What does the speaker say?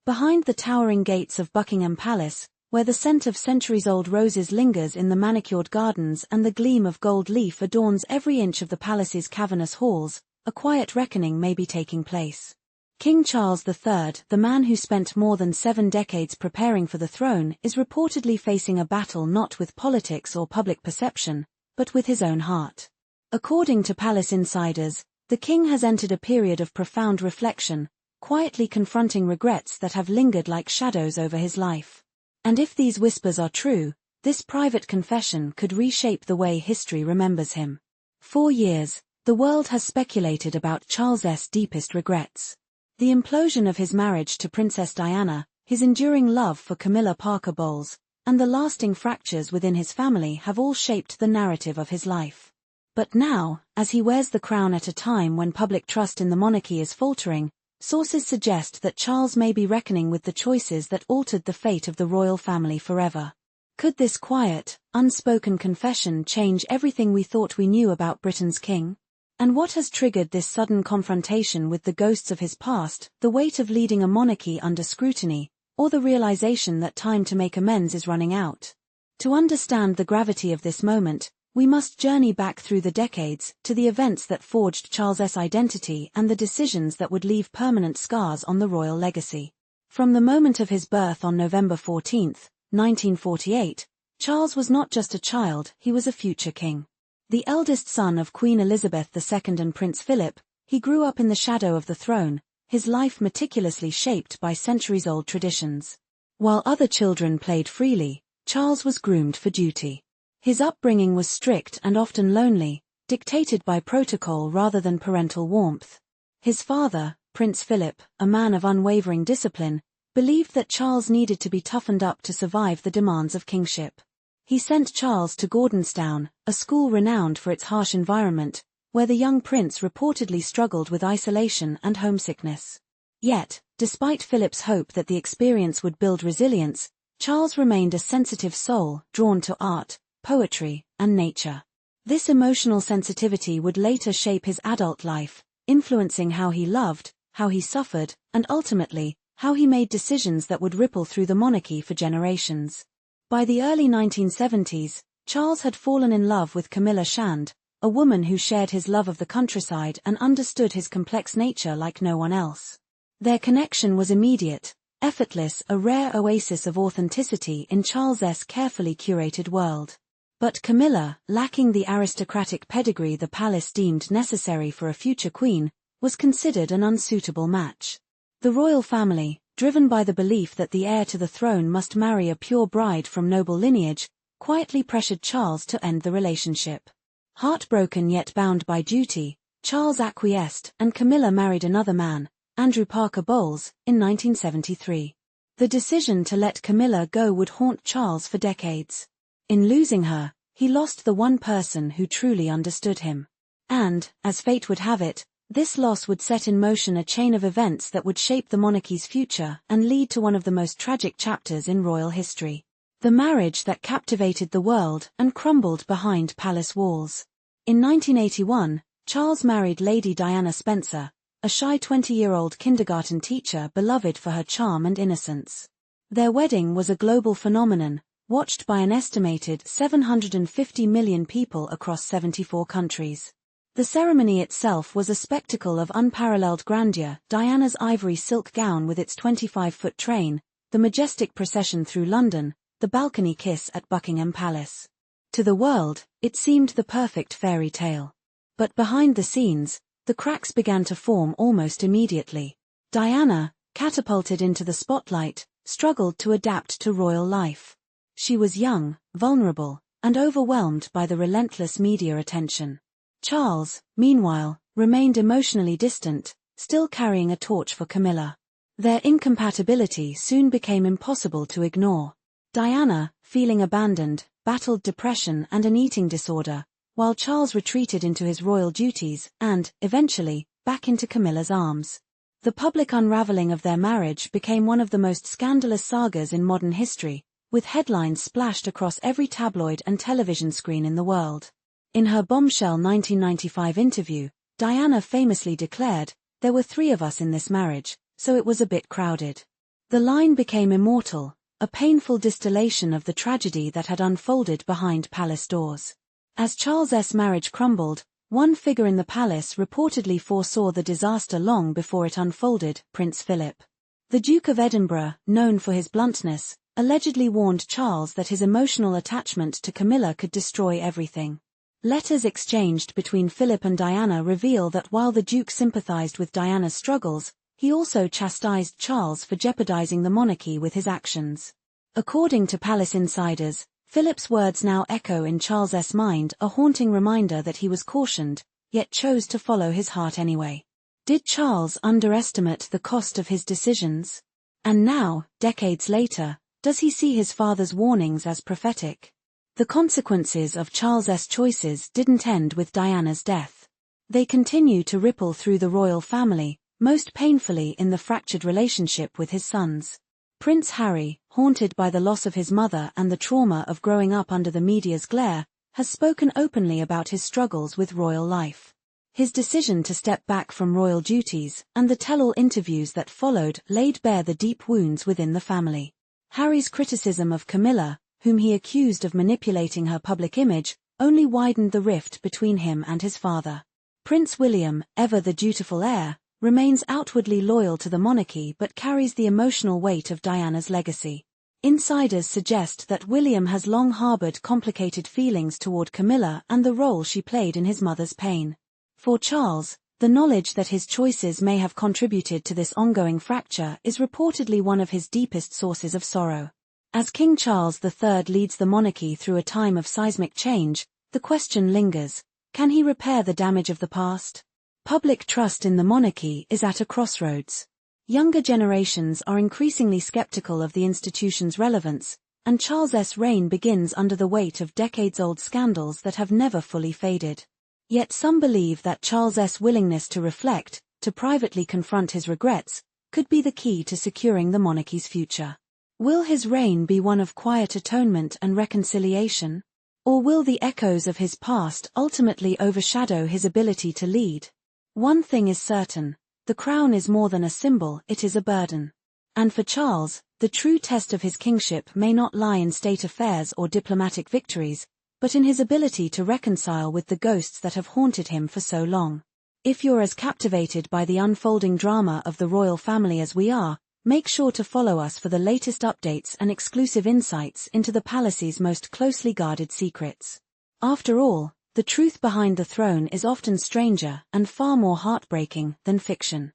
Behind the towering gates of Buckingham Palace, where the scent of centuries-old roses lingers in the manicured gardens and the gleam of gold leaf adorns every inch of the palace's cavernous halls, a quiet reckoning may be taking place. King Charles III, the man who spent more than 7 decades preparing for the throne, is reportedly facing a battle not with politics or public perception, but with his own heart. According to palace insiders, the king has entered a period of profound reflection, quietly confronting regrets that have lingered like shadows over his life. And if these whispers are true, this private confession could reshape the way history remembers him. For years, the world has speculated about Charles's deepest regrets. The implosion of his marriage to Princess Diana, his enduring love for Camilla Parker Bowles, and the lasting fractures within his family have all shaped the narrative of his life. But now, as he wears the crown at a time when public trust in the monarchy is faltering, sources suggest that Charles may be reckoning with the choices that altered the fate of the royal family forever. Could this quiet, unspoken confession change everything we thought we knew about Britain's king? And what has triggered this sudden confrontation with the ghosts of his past, the weight of leading a monarchy under scrutiny, or the realization that time to make amends is running out? To understand the gravity of this moment, we must journey back through the decades, to the events that forged Charles's identity and the decisions that would leave permanent scars on the royal legacy. From the moment of his birth on November 14, 1948, Charles was not just a child, he was a future king. The eldest son of Queen Elizabeth II and Prince Philip, he grew up in the shadow of the throne, his life meticulously shaped by centuries-old traditions. While other children played freely, Charles was groomed for duty. His upbringing was strict and often lonely, dictated by protocol rather than parental warmth. His father, Prince Philip, a man of unwavering discipline, believed that Charles needed to be toughened up to survive the demands of kingship. He sent Charles to Gordonstown, a school renowned for its harsh environment, where the young prince reportedly struggled with isolation and homesickness. Yet, despite Philip's hope that the experience would build resilience, Charles remained a sensitive soul, drawn to art, poetry, and nature. This emotional sensitivity would later shape his adult life, influencing how he loved, how he suffered, and ultimately, how he made decisions that would ripple through the monarchy for generations. By the early 1970s, Charles had fallen in love with Camilla Shand, a woman who shared his love of the countryside and understood his complex nature like no one else. Their connection was immediate, effortless, a rare oasis of authenticity in Charles's carefully curated world. But Camilla, lacking the aristocratic pedigree the palace deemed necessary for a future queen, was considered an unsuitable match. The royal family, driven by the belief that the heir to the throne must marry a pure bride from noble lineage, quietly pressured Charles to end the relationship. Heartbroken yet bound by duty, Charles acquiesced and Camilla married another man, Andrew Parker Bowles, in 1973. The decision to let Camilla go would haunt Charles for decades. In losing her, he lost the one person who truly understood him. And, as fate would have it, this loss would set in motion a chain of events that would shape the monarchy's future and lead to one of the most tragic chapters in royal history. The marriage that captivated the world and crumbled behind palace walls. In 1981, Charles married Lady Diana Spencer, a shy 20-year-old kindergarten teacher beloved for her charm and innocence. Their wedding was a global phenomenon, watched by an estimated 750 million people across 74 countries. The ceremony itself was a spectacle of unparalleled grandeur, Diana's ivory silk gown with its 25-foot train, the majestic procession through London, the balcony kiss at Buckingham Palace. To the world, it seemed the perfect fairy tale. But behind the scenes, the cracks began to form almost immediately. Diana, catapulted into the spotlight, struggled to adapt to royal life. She was young, vulnerable, and overwhelmed by the relentless media attention. Charles, meanwhile, remained emotionally distant, still carrying a torch for Camilla. Their incompatibility soon became impossible to ignore. Diana, feeling abandoned, battled depression and an eating disorder, while Charles retreated into his royal duties and, eventually, back into Camilla's arms. The public unraveling of their marriage became one of the most scandalous sagas in modern history, with headlines splashed across every tabloid and television screen in the world. In her bombshell 1995 interview, Diana famously declared, "There were 3 of us in this marriage, so it was a bit crowded." The line became immortal, a painful distillation of the tragedy that had unfolded behind palace doors. As Charles's marriage crumbled, one figure in the palace reportedly foresaw the disaster long before it unfolded: Prince Philip. The Duke of Edinburgh, known for his bluntness, allegedly warned Charles that his emotional attachment to Camilla could destroy everything. Letters exchanged between Philip and Diana reveal that while the Duke sympathized with Diana's struggles, he also chastised Charles for jeopardizing the monarchy with his actions. According to palace insiders, Philip's words now echo in Charles's mind, a haunting reminder that he was cautioned, yet chose to follow his heart anyway. Did Charles underestimate the cost of his decisions? And now, decades later, does he see his father's warnings as prophetic? The consequences of Charles's choices didn't end with Diana's death. They continue to ripple through the royal family, most painfully in the fractured relationship with his sons. Prince Harry, haunted by the loss of his mother and the trauma of growing up under the media's glare, has spoken openly about his struggles with royal life. His decision to step back from royal duties, and the tell-all interviews that followed, laid bare the deep wounds within the family. Harry's criticism of Camilla, whom he accused of manipulating her public image, only widened the rift between him and his father. Prince William, ever the dutiful heir, remains outwardly loyal to the monarchy but carries the emotional weight of Diana's legacy. Insiders suggest that William has long harbored complicated feelings toward Camilla and the role she played in his mother's pain. For Charles, the knowledge that his choices may have contributed to this ongoing fracture is reportedly one of his deepest sources of sorrow. As King Charles III leads the monarchy through a time of seismic change, the question lingers: can he repair the damage of the past? Public trust in the monarchy is at a crossroads. Younger generations are increasingly skeptical of the institution's relevance, and Charles's reign begins under the weight of decades-old scandals that have never fully faded. Yet some believe that Charles's willingness to reflect, to privately confront his regrets, could be the key to securing the monarchy's future. Will his reign be one of quiet atonement and reconciliation? Or will the echoes of his past ultimately overshadow his ability to lead? One thing is certain: the crown is more than a symbol, it is a burden. And for Charles, the true test of his kingship may not lie in state affairs or diplomatic victories, but in his ability to reconcile with the ghosts that have haunted him for so long. If you're as captivated by the unfolding drama of the royal family as we are, make sure to follow us for the latest updates and exclusive insights into the palace's most closely guarded secrets. After all, the truth behind the throne is often stranger and far more heartbreaking than fiction.